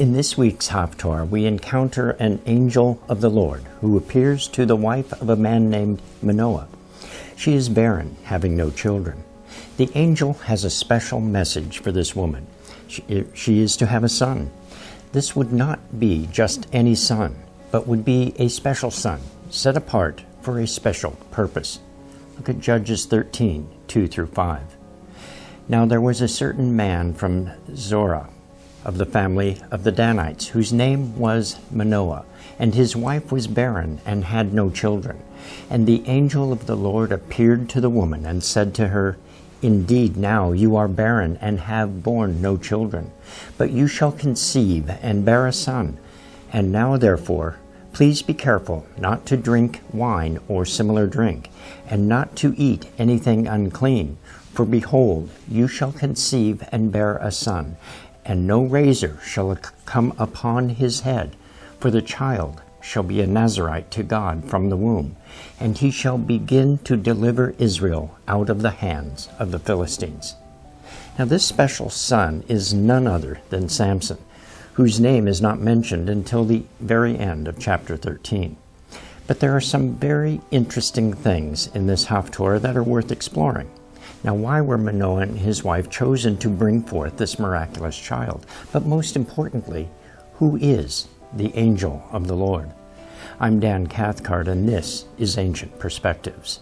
In this week's Haftarah, we encounter an angel of the Lord who appears to the wife of a man named Manoah. She is barren, having no children. The angel has a special message for this woman. She is to have a son. This would not be just any son, but would be a special son, set apart for a special purpose. Look at Judges 13, 2 through 5. Now there was a certain man from Zorah, of the family of the Danites, whose name was Manoah, and his wife was barren and had no children. And the angel of the Lord appeared to the woman and said to her, Indeed, now you are barren and have borne no children, but you shall conceive and bear a son. And now therefore, please be careful not to drink wine or similar drink, and not to eat anything unclean. For behold, you shall conceive and bear a son, and no razor shall come upon his head, for the child shall be a Nazarite to God from the womb, and he shall begin to deliver Israel out of the hands of the Philistines. Now this special son is none other than Samson, whose name is not mentioned until the very end of chapter 13. But there are some very interesting things in this Haftarah that are worth exploring. Now, why were Manoah and his wife chosen to bring forth this miraculous child? But most importantly, who is the angel of the Lord? I'm Dan Cathcart, and this is Ancient Perspectives.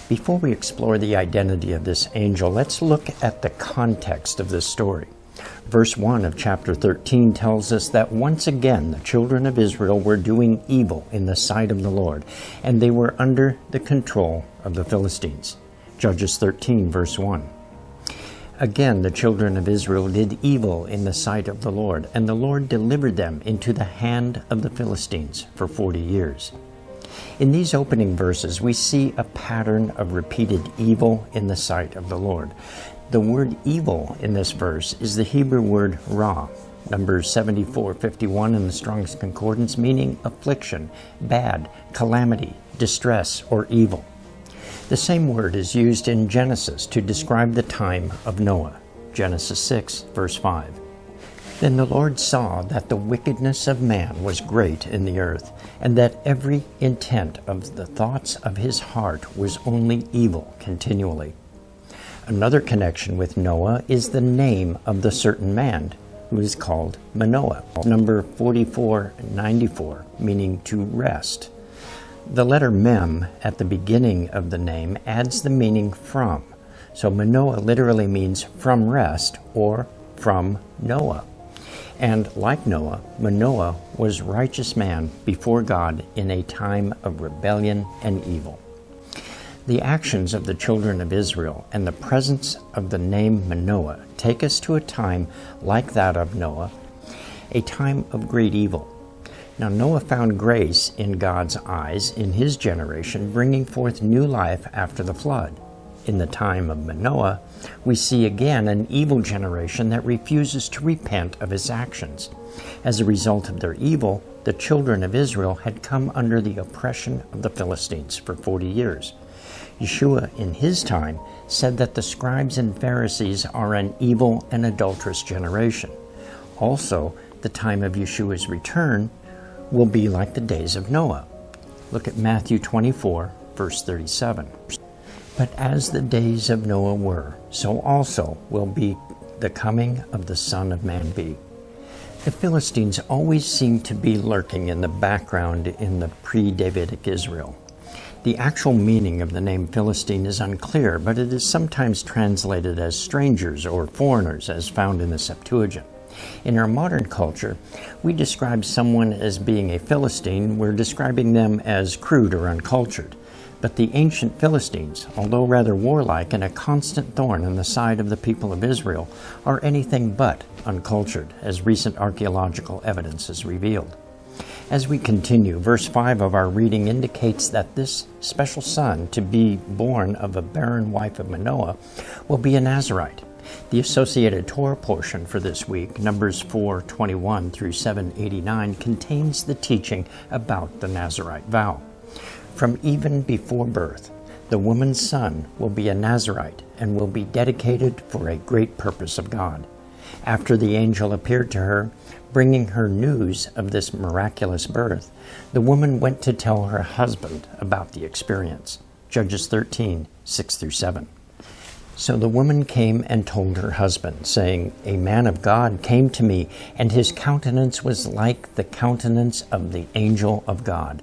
Before we explore the identity of this angel, let's look at the context of this story. Verse 1 of chapter 13 tells us that once again the children of Israel were doing evil in the sight of the Lord, and they were under the control of the Philistines. Judges 13, verse 1. Again, the children of Israel did evil in the sight of the Lord, and the Lord delivered them into the hand of the Philistines for 40 years. In these opening verses, we see a pattern of repeated evil in the sight of the Lord. The word evil in this verse is the Hebrew word ra, number 7451 in the Strong's Concordance, meaning affliction, bad, calamity, distress, or evil. The same word is used in Genesis to describe the time of Noah, Genesis 6, verse 5. Then the Lord saw that the wickedness of man was great in the earth, and that every intent of the thoughts of his heart was only evil continually. Another connection with Noah is the name of the certain man, who is called Manoah, number 4494, meaning to rest. The letter mem at the beginning of the name adds the meaning from, so Manoah literally means from rest or from Noah. And like Noah, Manoah was righteous man before God in a time of rebellion and evil. The actions of the children of Israel and the presence of the name Manoah take us to a time like that of Noah, a time of great evil. Now Noah found grace in God's eyes in his generation, bringing forth new life after the flood. In the time of Manoah, we see again an evil generation that refuses to repent of its actions. As a result of their evil, the children of Israel had come under the oppression of the Philistines for 40 years. Yeshua, in his time, said that the scribes and Pharisees are an evil and adulterous generation. Also, the time of Yeshua's return will be like the days of Noah. Look at Matthew 24, verse 37. But as the days of Noah were, so also will be the coming of the Son of Man be. The Philistines always seem to be lurking in the background in the pre-Davidic Israel. The actual meaning of the name Philistine is unclear, but it is sometimes translated as strangers or foreigners, as found in the Septuagint. In our modern culture, we describe someone as being a Philistine. We're describing them as crude or uncultured. But the ancient Philistines, although rather warlike and a constant thorn in the side of the people of Israel, are anything but uncultured, as recent archaeological evidence has revealed. As we continue, verse 5 of our reading indicates that this special son, to be born of a barren wife of Manoah, will be a Nazarite. The Associated Torah portion for this week, Numbers 4:21 through 7:89, contains the teaching about the Nazirite vow. From even before birth, the woman's son will be a Nazirite and will be dedicated for a great purpose of God. After the angel appeared to her, bringing her news of this miraculous birth, the woman went to tell her husband about the experience. Judges 13:6 through 7. So the woman came and told her husband, saying, "A man of God came to me, and his countenance was like the countenance of the angel of God.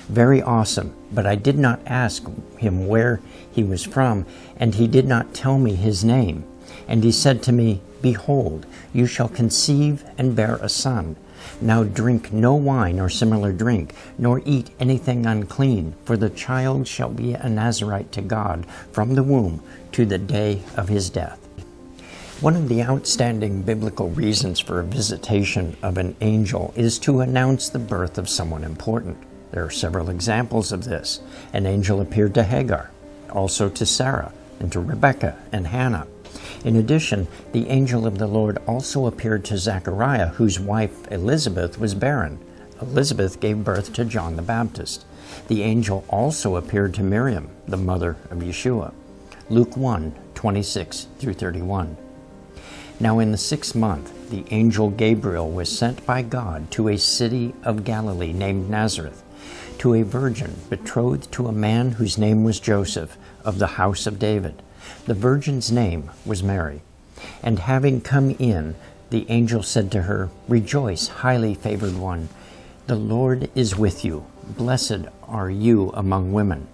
Very awesome, but I did not ask him where he was from, and he did not tell me his name. And he said to me, 'Behold, you shall conceive and bear a son. Now drink no wine or similar drink, nor eat anything unclean, for the child shall be a Nazirite to God from the womb to the day of his death.'" One of the outstanding biblical reasons for a visitation of an angel is to announce the birth of someone important. There are several examples of this. An angel appeared to Hagar, also to Sarah, and to Rebekah and Hannah. In addition, the angel of the Lord also appeared to Zechariah, whose wife Elizabeth was barren. Elizabeth gave birth to John the Baptist. The angel also appeared to Miriam, the mother of Yeshua. Luke 1:26 through 31. Now in the 6th month, the angel Gabriel was sent by God to a city of Galilee named Nazareth, to a virgin betrothed to a man whose name was Joseph, of the house of David. The virgin's name was Mary. And having come in, the angel said to her, "Rejoice, highly favored one. The Lord is with you. Blessed are you among women."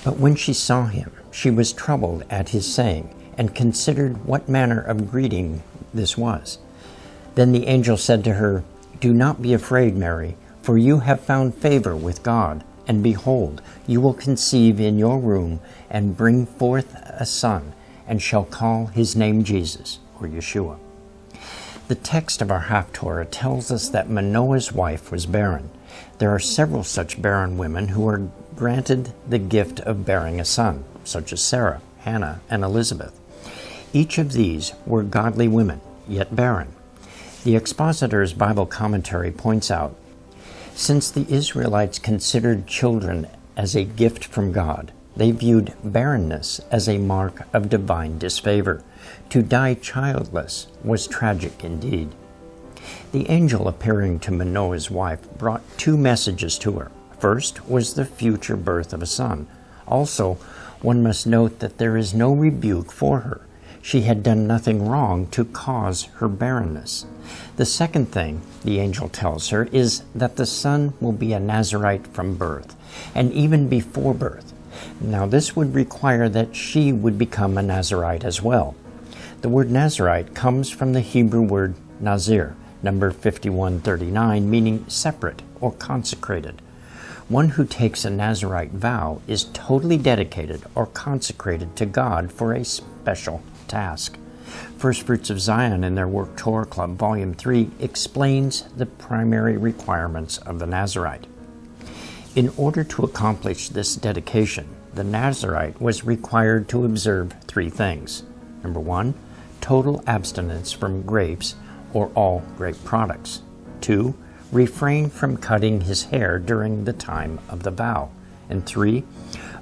But when she saw him, she was troubled at his saying, and considered what manner of greeting this was. Then the angel said to her, "Do not be afraid, Mary, for you have found favor with God. And behold, you will conceive in your womb and bring forth a son, and shall call his name Jesus," or Yeshua. The text of our Haftarah tells us that Manoah's wife was barren. There are several such barren women who are granted the gift of bearing a son, such as Sarah, Hannah, and Elizabeth. Each of these were godly women, yet barren. The Expositor's Bible commentary points out, since the Israelites considered children as a gift from God, they viewed barrenness as a mark of divine disfavor. To die childless was tragic indeed. The angel appearing to Manoah's wife brought two messages to her. First was the future birth of a son. Also, one must note that there is no rebuke for her. She had done nothing wrong to cause her barrenness. The second thing the angel tells her is that the son will be a Nazirite from birth, and even before birth. Now this would require that she would become a Nazirite as well. The word Nazirite comes from the Hebrew word Nazir, number 5139, meaning separate or consecrated. One who takes a Nazirite vow is totally dedicated or consecrated to God for a special task. First Fruits of Zion in their work Torah Club, Volume 3, explains the primary requirements of the Nazirite. In order to accomplish this dedication, the Nazirite was required to observe three things. Number 1, total abstinence from grapes or all grape products. 2, refrain from cutting his hair during the time of the vow. And 3,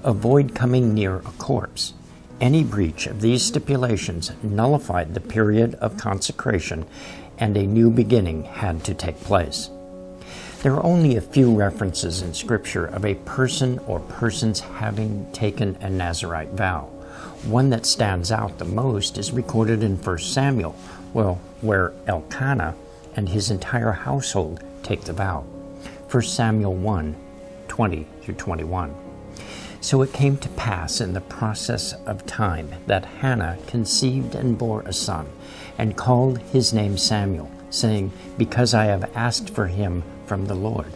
avoid coming near a corpse. Any breach of these stipulations nullified the period of consecration, and a new beginning had to take place. There are only a few references in Scripture of a person or persons having taken a Nazirite vow. One that stands out the most is recorded in 1 Samuel, where Elkanah and his entire household take the vow. 1 Samuel 1:20 through 21. So it came to pass in the process of time that Hannah conceived and bore a son, and called his name Samuel, saying, "Because I have asked for him from the Lord."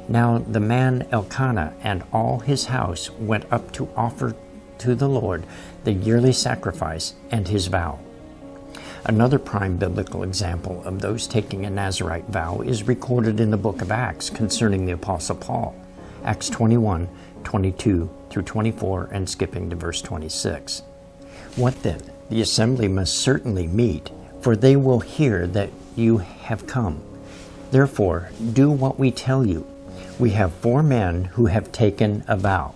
Now the man Elkanah and all his house went up to offer to the Lord the yearly sacrifice and his vow. Another prime biblical example of those taking a Nazirite vow is recorded in the book of Acts concerning the Apostle Paul. Acts 21:22 through 24, and skipping to verse 26. What then? The assembly must certainly meet, for they will hear that you have come. Therefore, do what we tell you. We have 4 men who have taken a vow.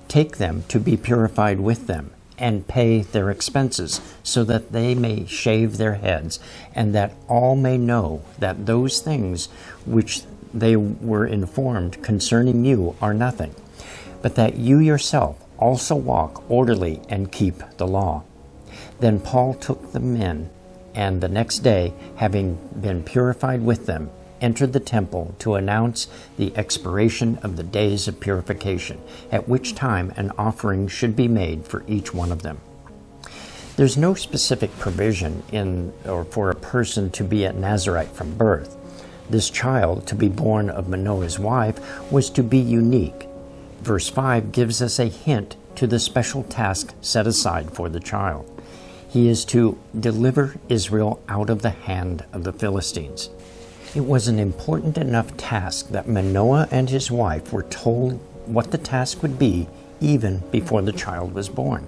Take them to be purified with them, and pay their expenses, so that they may shave their heads, and that all may know that those things which they were informed concerning you are nothing, but that you yourself also walk orderly and keep the law. Then Paul took the men, and the next day, having been purified with them, entered the temple to announce the expiration of the days of purification, at which time an offering should be made for each one of them. There's no specific provision for a person to be a Nazirite from birth. This child, to be born of Manoah's wife, was to be unique. Verse 5 gives us a hint to the special task set aside for the child. He is to deliver Israel out of the hand of the Philistines. It was an important enough task that Manoah and his wife were told what the task would be even before the child was born.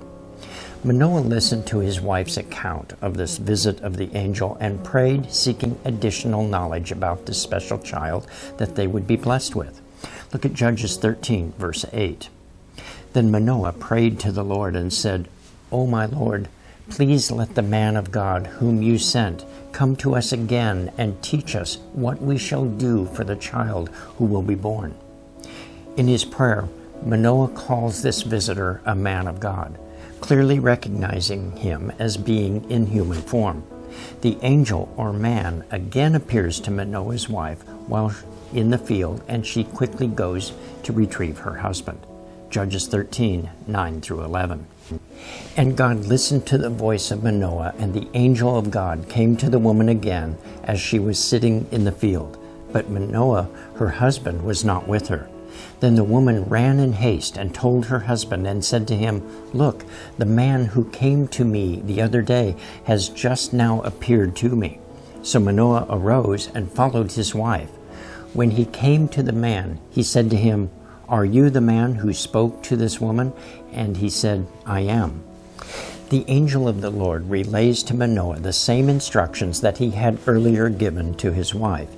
Manoah listened to his wife's account of this visit of the angel and prayed, seeking additional knowledge about this special child that they would be blessed with. Look at Judges 13, verse 8. Then Manoah prayed to the Lord and said, "O my Lord, please let the man of God whom you sent come to us again and teach us what we shall do for the child who will be born." In his prayer, Manoah calls this visitor a man of God, clearly recognizing him as being in human form. The angel or man again appears to Manoah's wife while in the field, and she quickly goes to retrieve her husband. Judges 13, 9 through 11. And God listened to the voice of Manoah, and the angel of God came to the woman again as she was sitting in the field. But Manoah, her husband, was not with her. Then the woman ran in haste and told her husband and said to him, "Look, the man who came to me the other day has just now appeared to me." So Manoah arose and followed his wife. When he came to the man, he said to him, "Are you the man who spoke to this woman?" And he said, "I am." The angel of the Lord relays to Manoah the same instructions that he had earlier given to his wife.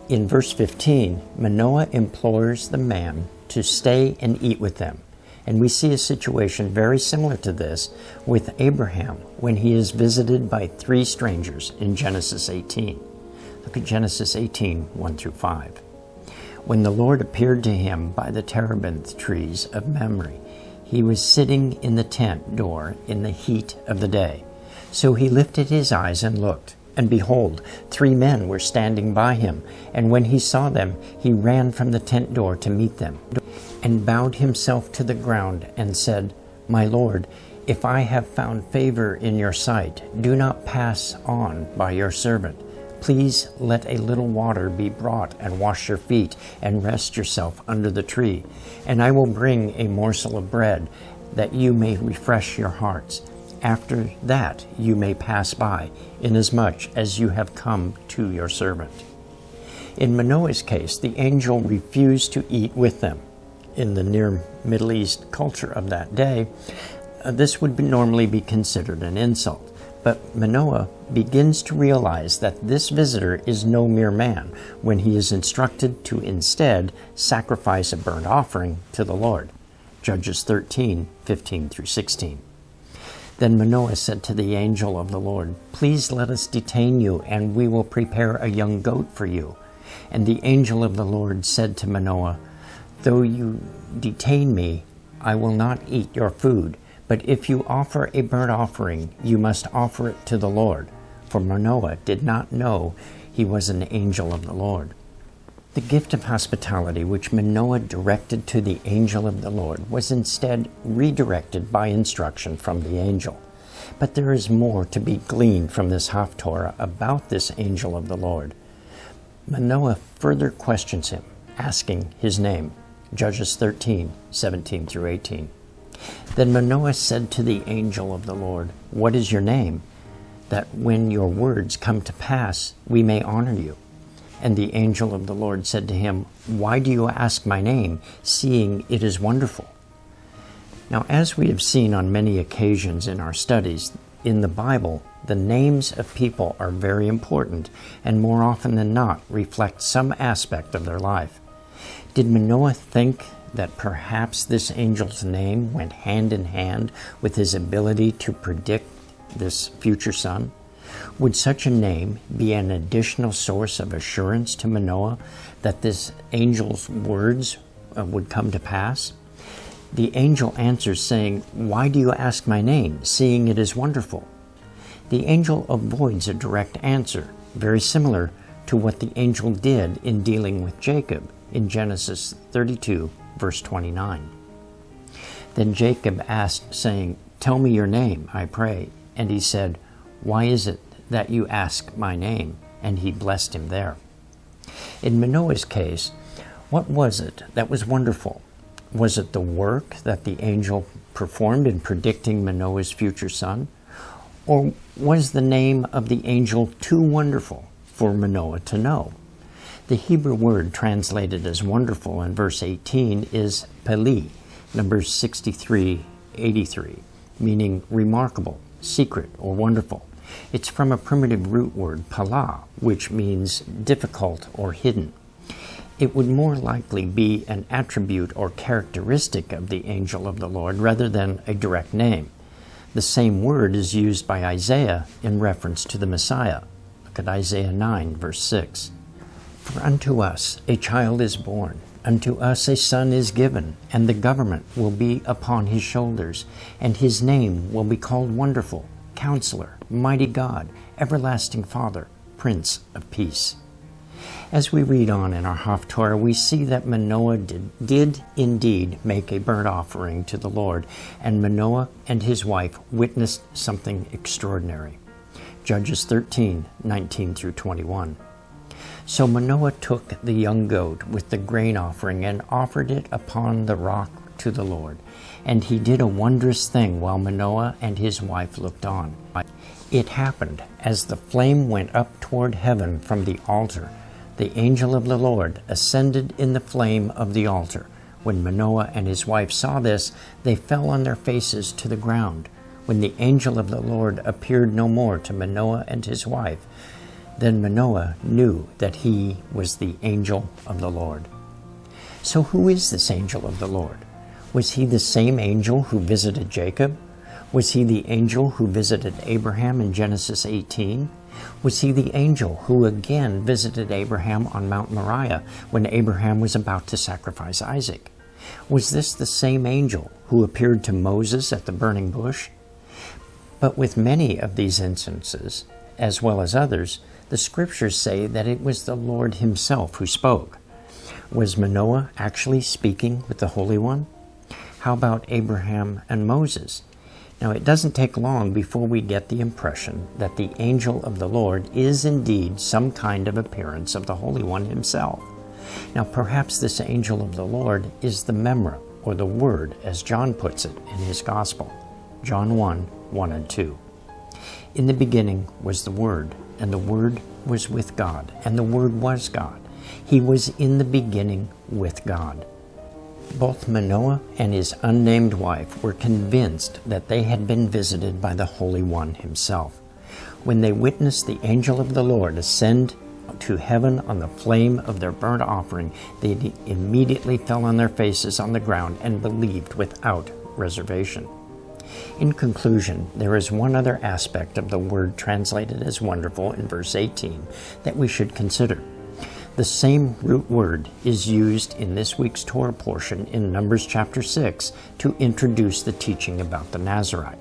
In verse 15, Manoah implores the man to stay and eat with them. And we see a situation very similar to this with Abraham when he is visited by 3 strangers in Genesis 18. Look at Genesis 18, 1 through 5. When the Lord appeared to him by the terebinth trees of Mamre, he was sitting in the tent door in the heat of the day. So he lifted his eyes and looked, and behold, 3 men were standing by him. And when he saw them, he ran from the tent door to meet them, and bowed himself to the ground and said, "My Lord, if I have found favor in your sight, do not pass on by your servant. Please let a little water be brought and wash your feet and rest yourself under the tree. And I will bring a morsel of bread that you may refresh your hearts. After that you may pass by, inasmuch as you have come to your servant." In Manoah's case, the angel refused to eat with them. In the near Middle East culture of that day, this would normally be considered an insult. But Manoah begins to realize that this visitor is no mere man when he is instructed to instead sacrifice a burnt offering to the Lord. Judges 13, 15 through 16. Then Manoah said to the angel of the Lord, "Please let us detain you, and we will prepare a young goat for you." And the angel of the Lord said to Manoah, "Though you detain me, I will not eat your food. But if you offer a burnt offering, you must offer it to the Lord." For Manoah did not know he was an angel of the Lord. The gift of hospitality which Manoah directed to the angel of the Lord was instead redirected by instruction from the angel. But there is more to be gleaned from this Haftarah about this angel of the Lord. Manoah further questions him, asking his name. Judges 13, 17 through 18. Then Manoah said to the angel of the Lord, "What is your name? That when your words come to pass, we may honor you." And the angel of the Lord said to him, "Why do you ask my name, seeing it is wonderful?" Now, as we have seen on many occasions in our studies, in the Bible, the names of people are very important and more often than not reflect some aspect of their life. Did Manoah think that perhaps this angel's name went hand in hand with his ability to predict this future son? Would such a name be an additional source of assurance to Manoah that this angel's words would come to pass? The angel answers saying, "Why do you ask my name, seeing it is wonderful?" The angel avoids a direct answer, very similar to what the angel did in dealing with Jacob in Genesis 32, verse 29. Then Jacob asked, saying, "Tell me your name, I pray." And he said, "Why is it that you ask my name?" And he blessed him there. In Manoah's case, what was it that was wonderful? Was it the work that the angel performed in predicting Manoah's future son? Or was the name of the angel too wonderful for Manoah to know? The Hebrew word translated as wonderful in verse 18 is peli, Numbers 63:83, meaning remarkable, secret, or wonderful. It's from a primitive root word, pala, which means difficult or hidden. It would more likely be an attribute or characteristic of the angel of the Lord rather than a direct name. The same word is used by Isaiah in reference to the Messiah. Look at Isaiah 9, verse 6. "For unto us a child is born, unto us a son is given, and the government will be upon his shoulders, and his name will be called Wonderful, Counselor, Mighty God, Everlasting Father, Prince of Peace." As we read on in our Haftarah, we see that Manoah did indeed make a burnt offering to the Lord, and Manoah and his wife witnessed something extraordinary. Judges 13:19 through 21. So Manoah took the young goat with the grain offering and offered it upon the rock to the Lord. And he did a wondrous thing while Manoah and his wife looked on. It happened as the flame went up toward heaven from the altar. The angel of the Lord ascended in the flame of the altar. When Manoah and his wife saw this, they fell on their faces to the ground. When the angel of the Lord appeared no more to Manoah and his wife, then Manoah knew that he was the angel of the Lord. So who is this angel of the Lord? Was he the same angel who visited Jacob? Was he the angel who visited Abraham in Genesis 18? Was he the angel who again visited Abraham on Mount Moriah when Abraham was about to sacrifice Isaac? Was this the same angel who appeared to Moses at the burning bush? But with many of these instances, as well as others, the scriptures say that it was the Lord himself who spoke. Was Manoah actually speaking with the Holy One? How about Abraham and Moses? Now, it doesn't take long before we get the impression that the angel of the Lord is indeed some kind of appearance of the Holy One himself. Now, perhaps this angel of the Lord is the Memra, or the Word, as John puts it in his Gospel. John 1:1 and 2. In the beginning was the Word, and the Word was with God, and the Word was God. He was in the beginning with God. Both Manoah and his unnamed wife were convinced that they had been visited by the Holy One himself. When they witnessed the angel of the Lord ascend to heaven on the flame of their burnt offering, they immediately fell on their faces on the ground and believed without reservation. In conclusion, there is one other aspect of the word translated as wonderful in verse 18 that we should consider. The same root word is used in this week's Torah portion in Numbers chapter 6 to introduce the teaching about the Nazirite.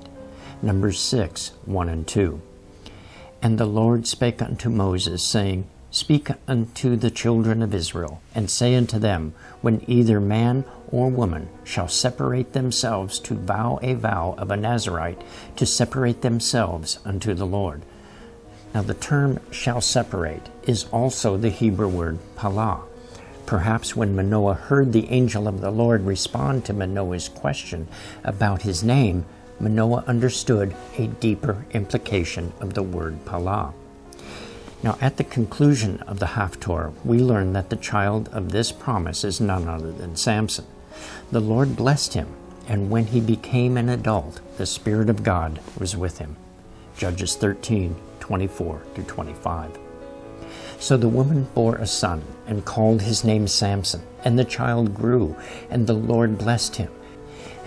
Numbers 6:1 and 2. And the Lord spake unto Moses, saying, Speak unto the children of Israel, and say unto them, When either man or woman shall separate themselves to vow a vow of a Nazirite, to separate themselves unto the Lord. Now the term shall separate is also the Hebrew word palah. Perhaps when Manoah heard the angel of the Lord respond to Manoah's question about his name, Manoah understood a deeper implication of the word palah. Now at the conclusion of the Haftarah, we learn that the child of this promise is none other than Samson. The Lord blessed him, and when he became an adult, the Spirit of God was with him. Judges 13:24-25. So the woman bore a son and called his name Samson, and the child grew, and the Lord blessed him.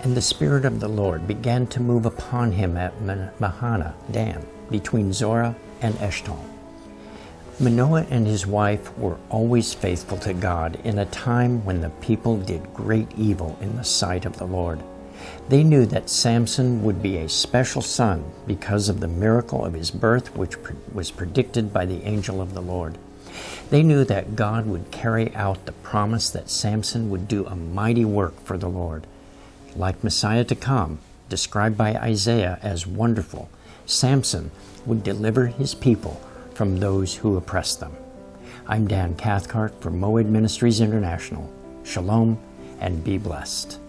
And the Spirit of the Lord began to move upon him at Mahana Dan, between Zorah and Eshtaol. Manoah and his wife were always faithful to God in a time when the people did great evil in the sight of the Lord. They knew that Samson would be a special son because of the miracle of his birth, which was predicted by the angel of the Lord. They knew that God would carry out the promise that Samson would do a mighty work for the Lord. Like Messiah to come, described by Isaiah as wonderful, Samson would deliver his people from those who oppress them. I'm Dan Cathcart for Moed Ministries International. Shalom and be blessed.